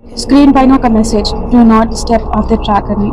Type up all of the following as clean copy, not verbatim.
Screen పైన ఒక message, do not step of the track అని.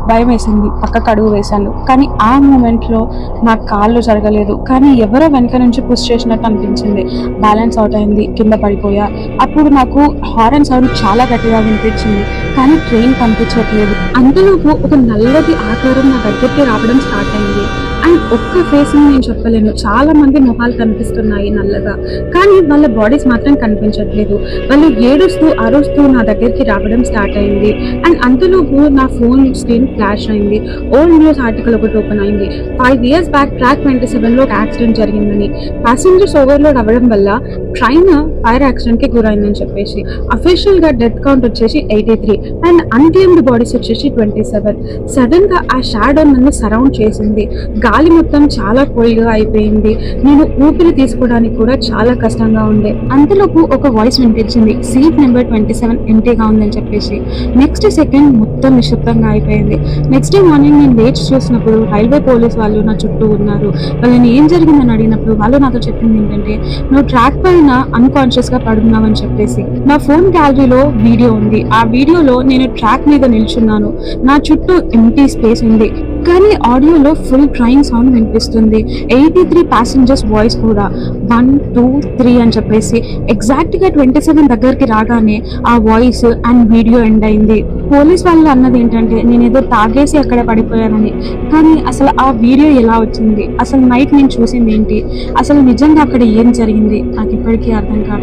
భయం వేసింది, పక్కకు అడుగు వేశాను. కానీ ఆ మూమెంట్లో నా కాళ్ళు జరగలేదు, కానీ ఎవరో వెనక నుంచి పుష్ చేసినట్టు అనిపించింది. బ్యాలెన్స్ అవుట్ అయింది, కింద పడిపోయా. అప్పుడు నాకు హారన్ సౌండ్ చాలా గట్టిగా వినిపించింది, కానీ ట్రైన్ కనిపించట్లేదు. అంతలోపు ఒక నల్లటి ఆకారం నా దగ్గరికి రావడం స్టార్ట్ అయింది. అండ్ ఒక్క ఫేస్ నేను చెప్పలేను, చాలా మంది మొహాలు కనిపిస్తున్నాయి నల్లగా, కానీ వాళ్ళ బాడీస్ మాత్రం కనిపించట్లేదు. వాళ్ళు ఏడుస్తూ అరుస్తూ నా దగ్గరికి రావడం స్టార్ట్ అయింది. అండ్ అంతలోపు నా ఫోన్ స్క్రీన్ ఫ్లాష్ అయింది. ఓల్డ్ న్యూస్ ఆర్టికల్ ఒకటి ఓపెన్ అయింది. 5 years బ్యాక్ ట్రాక్ 27లో ఒక యాక్సిడెంట్ జరిగిందని, ప్యాసింజర్స్ ఓవర్లోడ్ అవ్వడం వల్ల ట్రైన్ ఫైర్ యాక్సిడెంట్ కి గురైందని చెప్పేసి. అఫీషియల్ గా డెత్ కౌంట్ వచ్చేసి 83 అండ్ అన్క్లెయిమ్డ్ బాడీస్ వచ్చేసి 27. సడన్ గా ఆ షాడో నన్ను సరౌండ్ చేసింది. గాలి మొత్తం చాలా కోల్డ్ గా అయిపోయింది. నేను ఊపిరి తీసుకోవడానికి కూడా చాలా కష్టంగా ఉండే. అంతలోపు ఒక వాయిస్ వినిపించింది, సీట్ నెంబర్ 27 ఎంటీగా ఉందని చెప్పేసి. నెక్స్ట్ సెకండ్ మొత్తం నిశ్శబ్దంగా అయిపోయింది. నెక్స్ట్ డే మార్నింగ్ నేను లేచి చూసినప్పుడు రైల్వే పోలీస్ వాళ్ళు నా చుట్టూ ఉన్నారు. వాళ్ళని ఏం జరిగిందని అడిగినప్పుడు వాళ్ళు నాతో చెప్పింది ఏంటంటే, నువ్వు ట్రాక్ పైన అన్కాన్షియస్ గా పడున్నావని చెప్పేసి. నా ఫోన్ గ్యాలరీలో వీడియో ఉంది. ఆ వీడియోలో నేను ట్రాక్ మీద నిల్చున్నాను. నా చుట్టూ ఎంటీ స్పేస్ ఉంది, కానీ ఆడియోలో ఫుల్ ట్రైన్ సౌండ్ వినిపిస్తుంది. 83 ప్యాసింజర్స్ వాయిస్ కూడా 1 2 3 అని చెప్పేసి. ఎగ్జాక్ట్ గా 27 దగ్గరికి రాగానే ఆ వాయిస్ అండ్ వీడియో ఎండ్ అయింది. పోలీస్ వాళ్ళు అన్నది ఏంటంటే, నేను ఏదో తాగేసి అక్కడ పడిపోయానని. కానీ అసలు ఆ వీడియో ఎలా వచ్చింది, అసలు నైట్ నేను చూసింది ఏంటి, అసలు నిజంగా అక్కడ ఏం జరిగింది నాకు ఇప్పటికీ అర్థం కాదు.